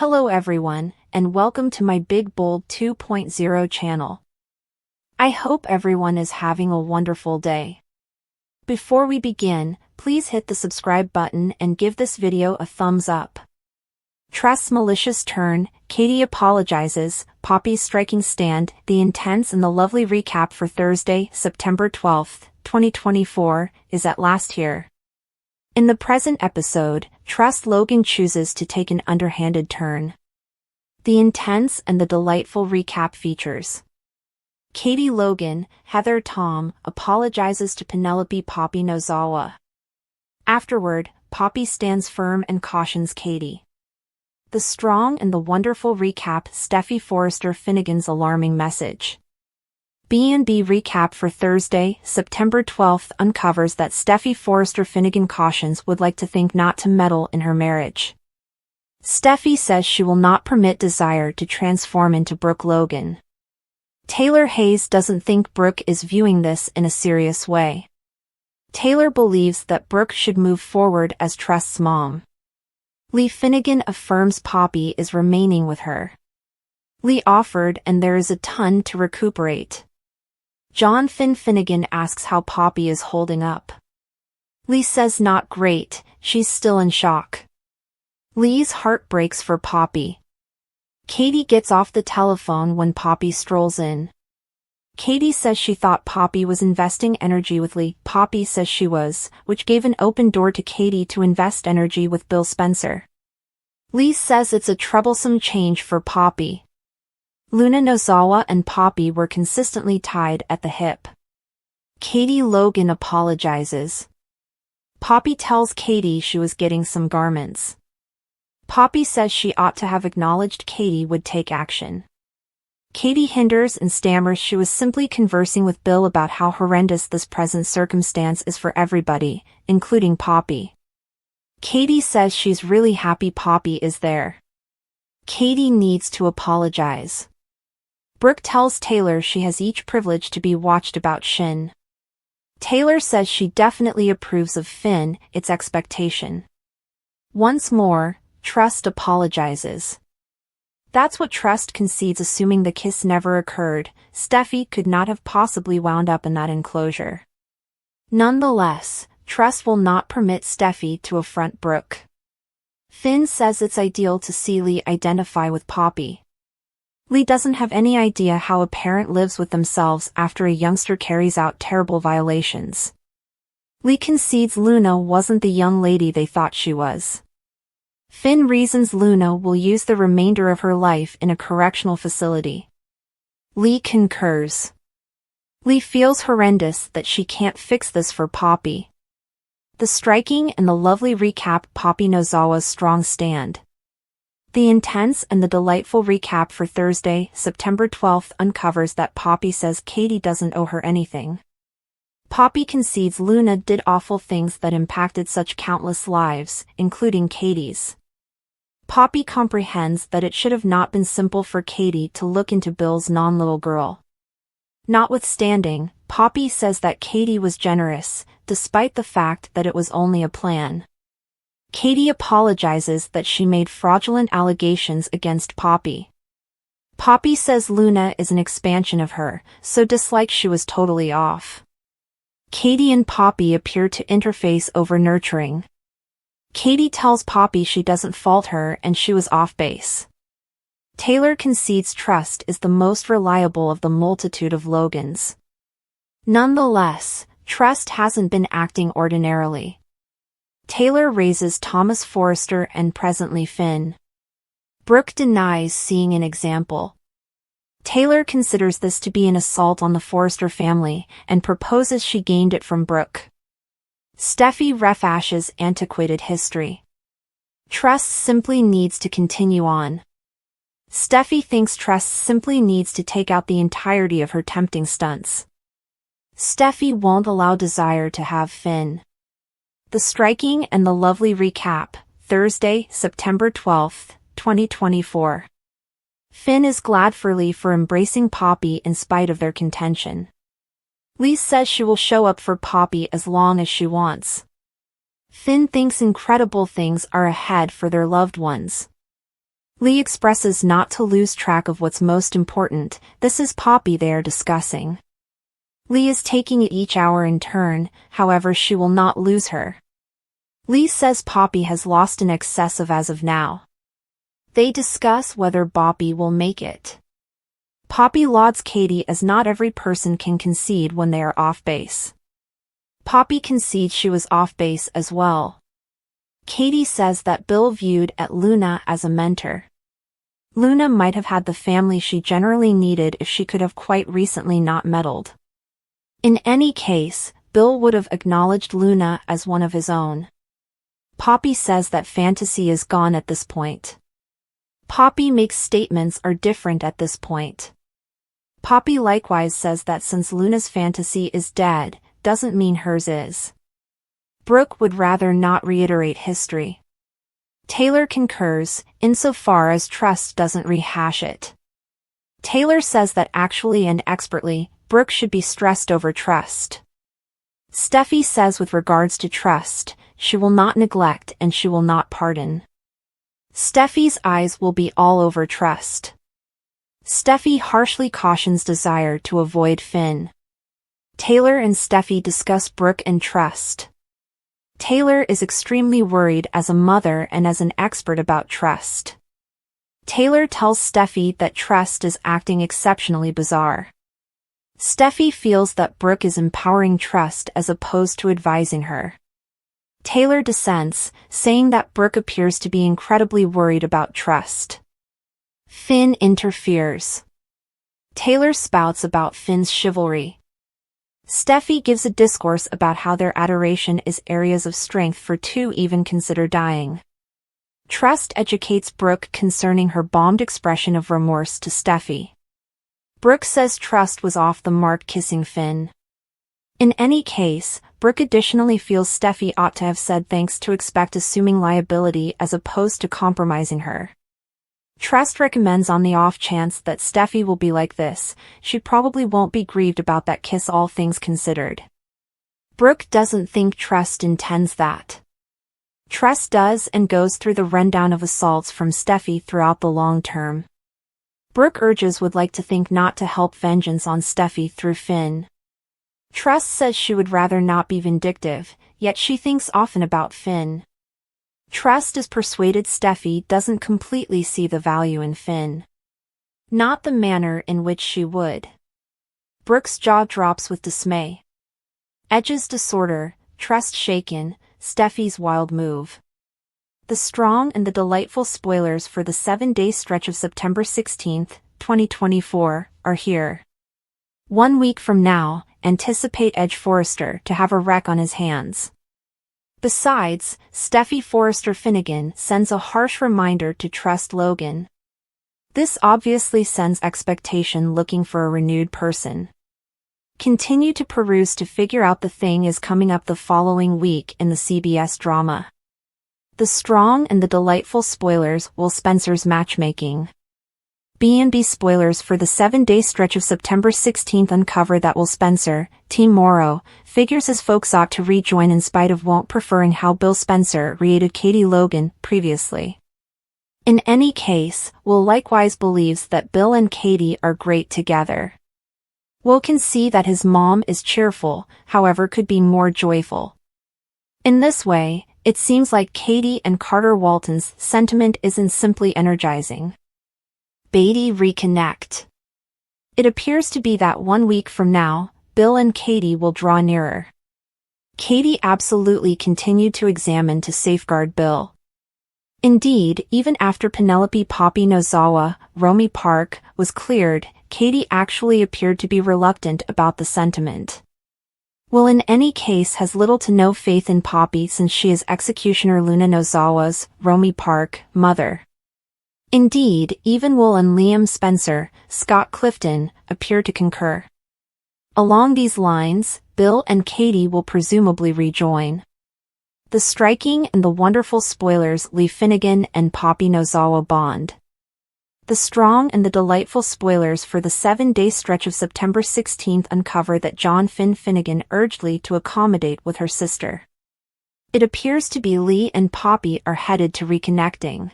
Hello everyone, and welcome to my Big Bold 2.0 channel. I hope everyone is having a wonderful day. Before we begin, please hit the subscribe button and give this video a thumbs up. Trust's malicious turn, Katie apologizes, Poppy's striking stand, the intense and the lovely recap for Thursday, September 12th, 2024, is at last here. In the present episode, Trust Logan chooses to take an underhanded turn. The intense and the delightful recap features. Katie Logan, Heather Tom, apologizes to Penelope Poppy Nozawa. Afterward, Poppy stands firm and cautions Katie. The strong and the wonderful recap Steffi Forrester Finnegan's alarming message. B&B recap for Thursday, September 12th uncovers that Steffi Forrester Finnegan cautions would like to think not to meddle in her marriage. Steffi says she will not permit Desire to transform into Brooke Logan. Taylor Hayes doesn't think Brooke is viewing this in a serious way. Taylor believes that Brooke should move forward as Trust's mom. Lee Finnegan affirms Poppy is remaining with her. Lee offered and there is a ton to recuperate. John Finnegan asks how Poppy is holding up. Lee says not great, she's still in shock. Lee's heart breaks for Poppy. Katie gets off the telephone when Poppy strolls in. Katie says she thought Poppy was investing energy with Lee. Poppy says she was, which gave an open door to Katie to invest energy with Bill Spencer. Lee says it's a troublesome change for Poppy. Luna Nozawa and Poppy were consistently tied at the hip. Katie Logan apologizes. Poppy tells Katie she was getting some garments. Poppy says she ought to have acknowledged Katie would take action. Katie hinders and stammers she was simply conversing with Bill about how horrendous this present circumstance is for everybody, including Poppy. Katie says she's really happy Poppy is there. Katie needs to apologize. Brooke tells Taylor she has each privilege to be watched about Shin. Taylor says she definitely approves of Finn, its expectation. Once more, Trust apologizes. That's what Trust concedes, assuming the kiss never occurred. Steffi could not have possibly wound up in that enclosure. Nonetheless, Trust will not permit Steffi to affront Brooke. Finn says it's ideal to see Lee identify with Poppy. Lee doesn't have any idea how a parent lives with themselves after a youngster carries out terrible violations. Lee concedes Luna wasn't the young lady they thought she was. Finn reasons Luna will use the remainder of her life in a correctional facility. Lee concurs. Lee feels horrendous that she can't fix this for Poppy. The striking and the lovely recap Poppy Nozawa's strong stand. The intense and the delightful recap for Thursday, September 12th uncovers that Poppy says Katie doesn't owe her anything. Poppy concedes Luna did awful things that impacted such countless lives, including Katie's. Poppy comprehends that it should have not been simple for Katie to look into Bill's non-little girl. Notwithstanding, Poppy says that Katie was generous, despite the fact that it was only a plan. Katie apologizes that she made fraudulent allegations against Poppy. Poppy says Luna is an expansion of her, so dislikes she was totally off. Katie and Poppy appear to interface over nurturing. Katie tells Poppy she doesn't fault her and she was off base. Taylor concedes Trust is the most reliable of the multitude of Logans. Nonetheless, Trust hasn't been acting ordinarily. Taylor raises Thomas Forrester and presently Finn. Brooke denies seeing an example. Taylor considers this to be an assault on the Forrester family and proposes she gained it from Brooke. Steffi rehashes antiquated history. Trust simply needs to continue on. Steffi thinks Trust simply needs to take out the entirety of her tempting stunts. Steffi won't allow Desire to have Finn. The striking and the lovely recap, Thursday, September 12th, 2024. Finn is glad for Lee for embracing Poppy in spite of their contention. Lee says she will show up for Poppy as long as she wants. Finn thinks incredible things are ahead for their loved ones. Lee expresses not to lose track of what's most important. This is Poppy they are discussing. Lee is taking it each hour in turn, however she will not lose her. Lee says Poppy has lost an excessive as of now. They discuss whether Poppy will make it. Poppy lauds Katie as not every person can concede when they are off base. Poppy concedes she was off base as well. Katie says that Bill viewed at Luna as a mentor. Luna might have had the family she generally needed if she could have quite recently not meddled. In any case, Bill would have acknowledged Luna as one of his own. Poppy says that fantasy is gone at this point. Poppy makes statements are different at this point. Poppy likewise says that since Luna's fantasy is dead, doesn't mean hers is. Brooke would rather not reiterate history. Taylor concurs, insofar as Trust doesn't rehash it. Taylor says that actually and expertly, Brooke should be stressed over Trust. Steffi says with regards to Trust, she will not neglect and she will not pardon. Steffi's eyes will be all over Trust. Steffi harshly cautions Desire to avoid Finn. Taylor and Steffi discuss Brooke and Trust. Taylor is extremely worried as a mother and as an expert about Trust. Taylor tells Steffi that Trust is acting exceptionally bizarre. Steffi feels that Brooke is empowering Trust as opposed to advising her. Taylor dissents, saying that Brooke appears to be incredibly worried about Trust. Finn interferes. Taylor spouts about Finn's chivalry. Steffi gives a discourse about how their adoration is areas of strength for two even consider dying. Trust educates Brooke concerning her bombed expression of remorse to Steffi. Brooke says Trust was off the mark kissing Finn. In any case, Brooke additionally feels Steffi ought to have said thanks to expect assuming liability as opposed to compromising her. Trust recommends on the off chance that Steffi will be like this, she probably won't be grieved about that kiss all things considered. Brooke doesn't think Trust intends that. Trust does and goes through the rundown of assaults from Steffi throughout the long term. Brooke urges would like to think not to help vengeance on Steffi through Finn. Trust says she would rather not be vindictive, yet she thinks often about Finn. Trust is persuaded Steffi doesn't completely see the value in Finn. Not the manner in which she would. Brooke's jaw drops with dismay. Edge's disorder, Trust shaken, Steffi's wild move. The strong and the delightful spoilers for the 7-day stretch of September 16, 2024, are here. 1 week from now, anticipate Edge Forrester to have a wreck on his hands. Besides, Steffi Forrester Finnegan sends a harsh reminder to Trust Logan. This obviously sends expectation looking for a renewed person. Continue to peruse to figure out the thing is coming up the following week in the CBS drama. The strong and the delightful spoilers Will Spencer's matchmaking. B&B spoilers for the 7-day stretch of September 16th uncover that Will Spencer, Team Morrow, figures his folks ought to rejoin in spite of won't preferring how Bill Spencer rated Katie Logan previously. In any case, Will likewise believes that Bill and Katie are great together. Will can see that his mom is cheerful, however could be more joyful. In this way, it seems like Katie and Carter Walton's sentiment isn't simply energizing. Beatty reconnect. It appears to be that 1 week from now, Bill and Katie will draw nearer. Katie absolutely continued to examine to safeguard Bill. Indeed, even after Penelope Poppy Nozawa, Romy Park, was cleared, Katie actually appeared to be reluctant about the sentiment. Will in any case has little to no faith in Poppy since she is executioner Luna Nozawa's, Romy Park, mother. Indeed, even Will and Liam Spencer, Scott Clifton, appear to concur. Along these lines, Bill and Katie will presumably rejoin. The striking and the wonderful spoilers leave Finnegan and Poppy Nozawa bond. The strong and the delightful spoilers for the 7-day stretch of September 16th uncover that John Finnegan urged Lee to accommodate with her sister. It appears to be Lee and Poppy are headed to reconnecting.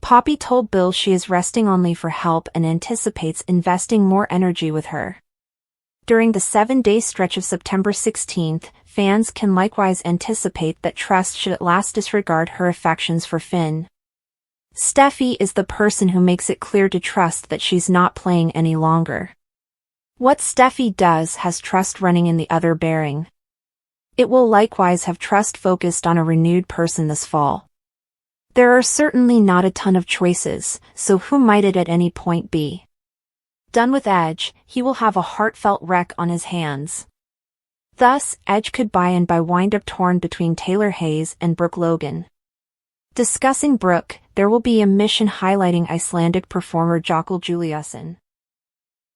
Poppy told Bill she is resting only for help and anticipates investing more energy with her. During the 7-day stretch of September 16th, fans can likewise anticipate that Trust should at last disregard her affections for Finn. Steffi is the person who makes it clear to Trust that she's not playing any longer. What Steffi does has Trust running in the other bearing. It will likewise have Trust focused on a renewed person this fall. There are certainly not a ton of choices, so who might it at any point be? Done with Edge, he will have a heartfelt wreck on his hands. Thus, Edge could wind up torn between Taylor Hayes and Brooke Logan. Discussing Brooke, there will be a mission highlighting Icelandic performer Jökull Juliusson.